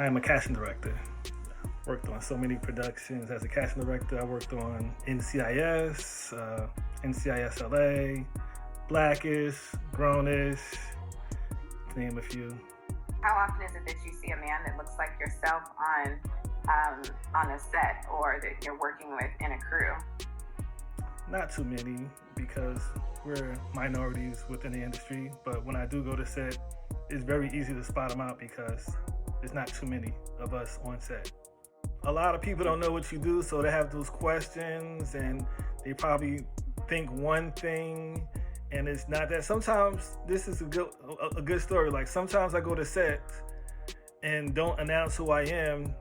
I am a casting director. Worked on so many productions as a casting director. I worked on NCIS, NCIS LA, Blackish, Grownish, to name a few. How often is it that you see a man that looks like yourself on a set, or that you're working with in a crew? Not too many, because we're minorities within the industry, but when I do go to set, it's very easy to spot them out because there's not too many of us on set. A lot of people don't know what you do, so they have those questions and they probably think one thing and it's not that. Sometimes this is a good story. Like sometimes I go to set and don't announce who I am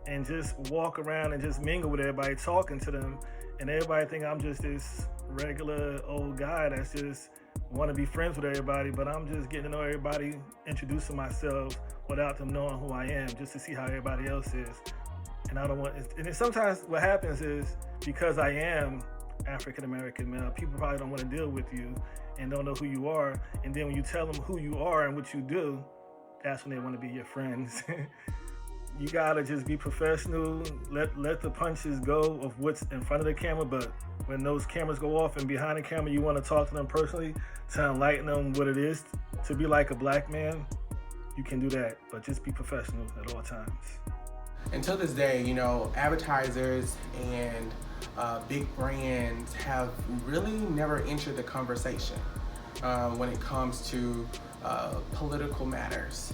and just walk around and just mingle with everybody, talking to them, and everybody think I'm just this regular old guy that's just want to be friends with everybody, but I'm just getting to know everybody, introducing myself without them knowing who I am, just to see how everybody else is. And I don't want. And then sometimes what happens is because I am African American male, people probably don't want to deal with you and don't know who you are. And then when you tell them who you are and what you do, that's when they want to be your friends. You gotta just be professional. Let the punches go of what's in front of the camera. But when those cameras go off and behind the camera, you want to talk to them personally to enlighten them what it is to be like a black man. You can do that, but just be professional at all times. Until this day, you know, advertisers and big brands have really never entered the conversation when it comes to political matters.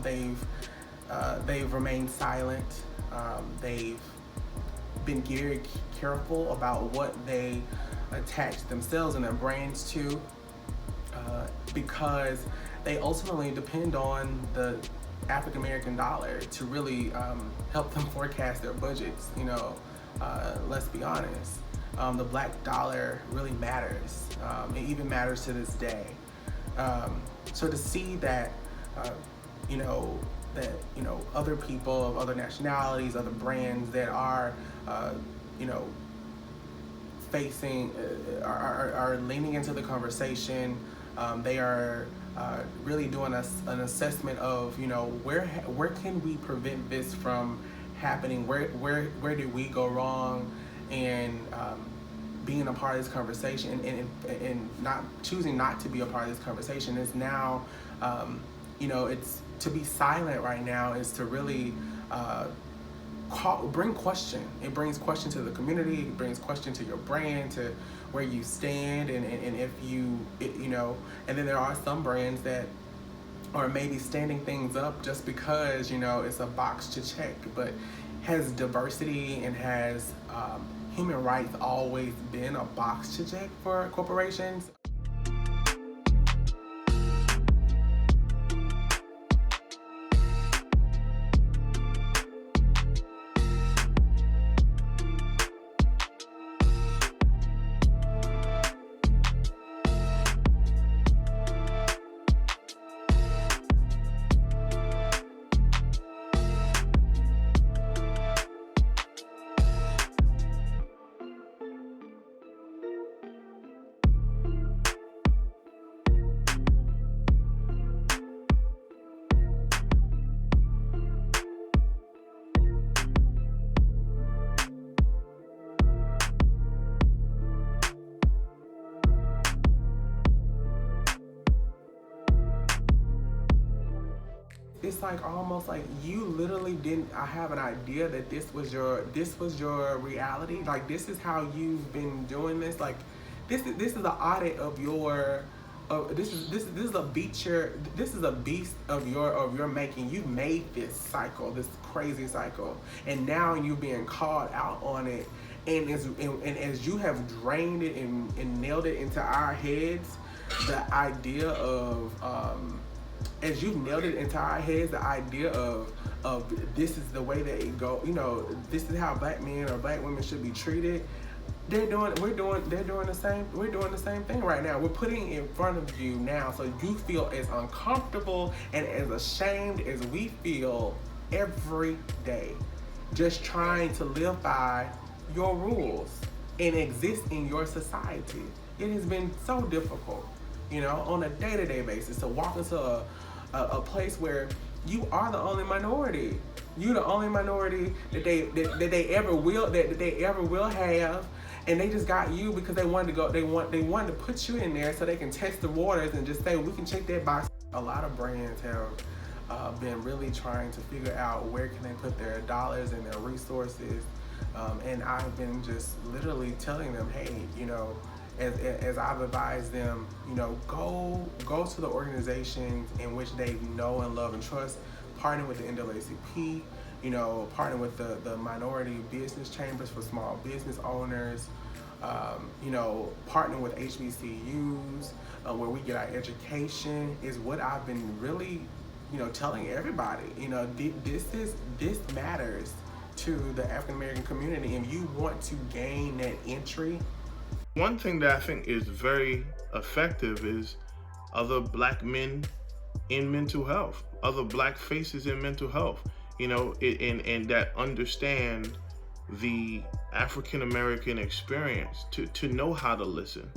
They've remained silent. They've been very careful about what they attach themselves and their brands to, because they ultimately depend on the African American dollar to really help them forecast their budgets. You know, let's be honest. The black dollar really matters. It even matters to this day. So to see that, other people of other nationalities, other brands that are, facing, are leaning into the conversation. They are really doing an assessment of, where can we prevent this from happening? Where did we go wrong? And being a part of this conversation and not choosing not to be a part of this conversation is now, it's to be silent right now is to really bring question. It brings question to the community. It brings question to your brand, to where you stand, and if and then there are some brands that are maybe standing things up just because it's a box to check. But has diversity and has human rights always been a box to check for corporations? It's like almost like you literally didn't. I have an idea that this was your reality. Like this is how you've been doing this. Like this is an audit of your. This is a beast of your making. You made this cycle, this crazy cycle, and now you're being called out on it. And as you have drained it and nailed it into our heads, the idea of as you've nailed it into our heads, the idea of this is the way that it go, this is how black men or black women should be treated. We're doing the same thing right now. We're putting it in front of you now so you feel as uncomfortable and as ashamed as we feel every day. Just trying to live by your rules and exist in your society. It has been so difficult, on a day-to-day basis to walk into a place where you are the only minority. You the only minority that they ever will that they ever will have, and they just got you because they wanted to go. They wanted to put you in there so they can test the waters and just say we can check that box. A lot of brands have been really trying to figure out where can they put their dollars and their resources, and I've been just literally telling them, hey, you know, as I've advised them, you know, go to the organizations in which they know and love and trust. Partner with the NAACP, you know, partner with the minority business chambers for small business owners, you know, partner with HBCUs where we get our education is what I've been really, you know, telling everybody. You know, this matters to the African American community, and you want to gain that entry. One thing that I think is very effective is other black men in mental health, other black faces in mental health, you know, and that understand the African American experience to know how to listen.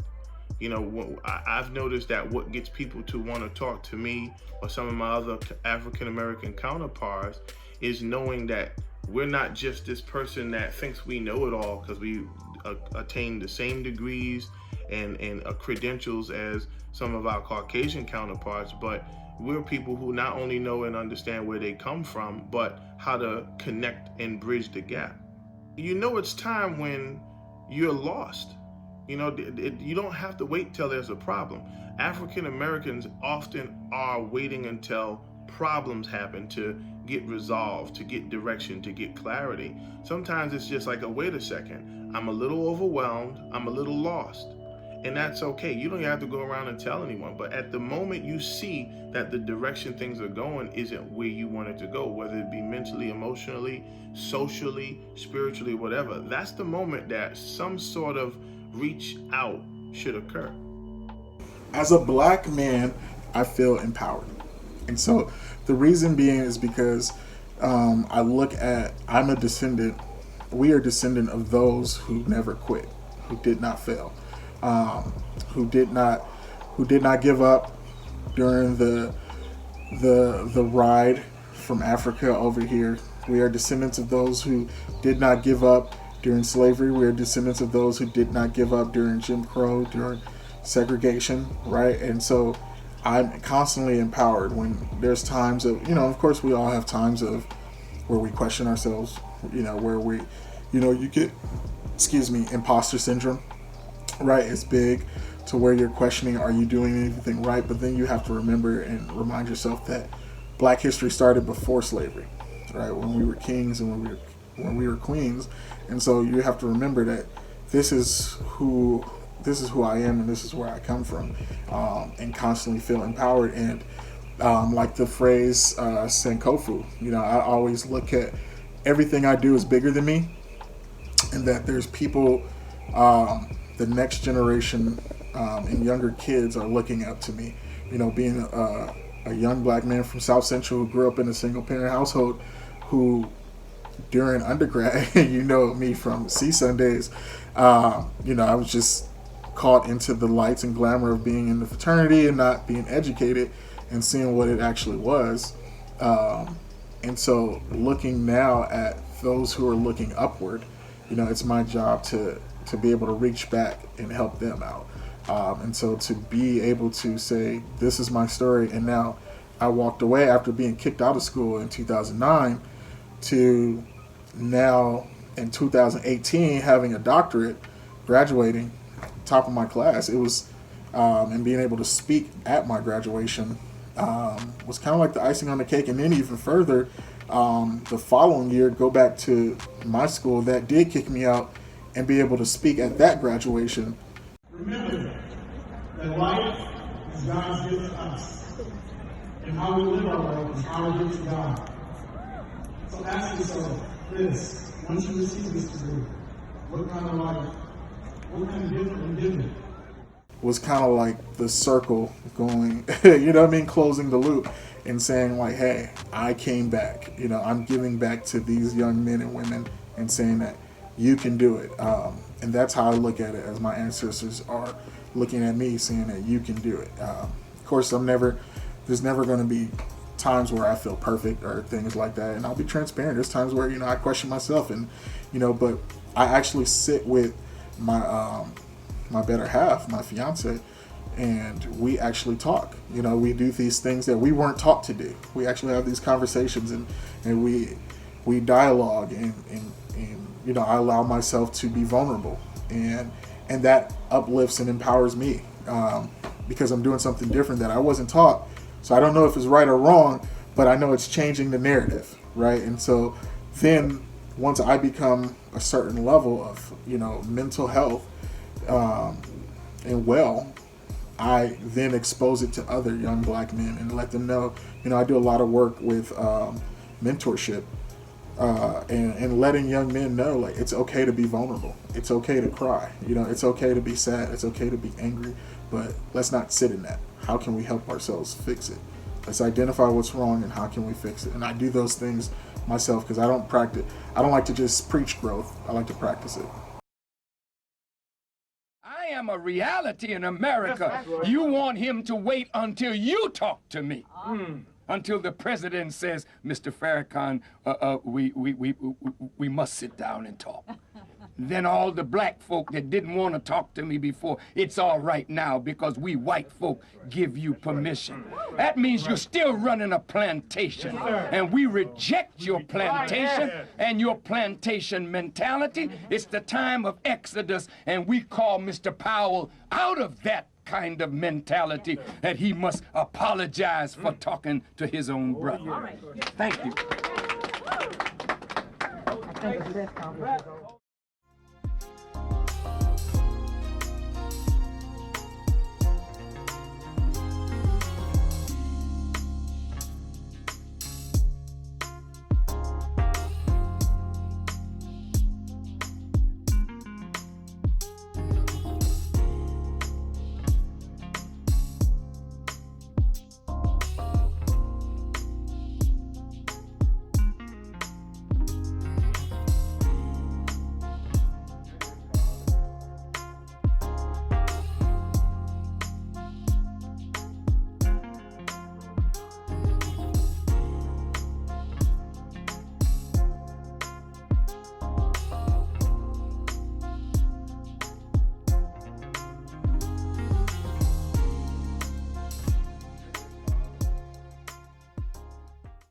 You know, I've noticed that what gets people to want to talk to me or some of my other African American counterparts is knowing that we're not just this person that thinks we know it all because we attain the same degrees and credentials as some of our Caucasian counterparts, but we're people who not only know and understand where they come from, but how to connect and bridge the gap. You know, it's time when you're lost. You know, you don't have to wait till there's a problem. African Americans often are waiting until problems happen to get resolved, to get direction, to get clarity. Sometimes it's just like, wait a second, I'm a little overwhelmed, I'm a little lost. And that's okay. You don't have to go around and tell anyone. But at the moment you see that the direction things are going isn't where you want it to go, whether it be mentally, emotionally, socially, spiritually, whatever, that's the moment that some sort of reach out should occur. As a black man, I feel empowered. And so the reason being is because I'm a descendant, we are descendant of those who never quit, who did not fail. Who did not give up during the ride from Africa over here. We are descendants of those who did not give up during slavery. We are descendants of those who did not give up during Jim Crow, during segregation, right? And so I'm constantly empowered when there's times of, you know, of course we all have times of where we question ourselves, you know, where we, you know, you get, imposter syndrome. Right, it's big to where you're questioning, are you doing anything right? But then you have to remember and remind yourself that Black history started before slavery, right? When we were kings and when we were queens, and so you have to remember that this is who I am and this is where I come from, and constantly feel empowered. And like the phrase Sankofu, you know, I always look at everything I do is bigger than me, and that there's people. The next generation and younger kids are looking up to me. You know, being a young black man from South Central who grew up in a single parent household, who during undergrad, you know me from C Sundays, you know, I was just caught into the lights and glamour of being in the fraternity and not being educated and seeing what it actually was. And so looking now at those who are looking upward, you know, it's my job to be able to reach back and help them out. And so to be able to say, this is my story, and now I walked away after being kicked out of school in 2009 to now in 2018 having a doctorate, graduating, top of my class. It was, and being able to speak at my graduation was kind of like the icing on the cake. And then even further, the following year, go back to my school that did kick me out and be able to speak at that graduation. Remember that life is God's gift to us, and how we live our life is our gift to God. So ask yourself this: once you receive this degree, what kind of life, what kind of gift are you giving? Was kind of like the circle going, you know what I mean, closing the loop and saying like, hey, I came back. You know, I'm giving back to these young men and women and saying that you can do it. And that's how I look at it, as my ancestors are looking at me, saying that you can do it. Of course, there's never going to be times where I feel perfect or things like that, and I'll be transparent. There's times where, you know, I question myself, and, you know, but I actually sit with my my better half, my fiance, and we actually talk. You know, we do these things that we weren't taught to do. We actually have these conversations, and we dialogue, and you know, I allow myself to be vulnerable, and that uplifts and empowers me, because I'm doing something different that I wasn't taught. So I don't know if it's right or wrong, but I know it's changing the narrative, right? And so then once I become a certain level of, you know, mental health, and well, I then expose it to other young black men and let them know, you know, I do a lot of work with mentorship, and letting young men know, like, it's okay to be vulnerable. It's okay to cry. You know, it's okay to be sad. It's okay to be angry, but let's not sit in that. How can we help ourselves fix it? Let's identify what's wrong and how can we fix it. And I do those things myself because I don't like to just preach growth. I like to practice it. I am a reality in America. You want him to wait until you talk to me. Until the president says, Mr. Farrakhan, we must sit down and talk. Then all the black folk that didn't want to talk to me before, it's all right now because we white folk give you permission. That means you're still running a plantation, and we reject your plantation and your plantation mentality. It's the time of Exodus, and we call Mr. Powell out of that kind of mentality that he must apologize for talking to his own brother. Thank you.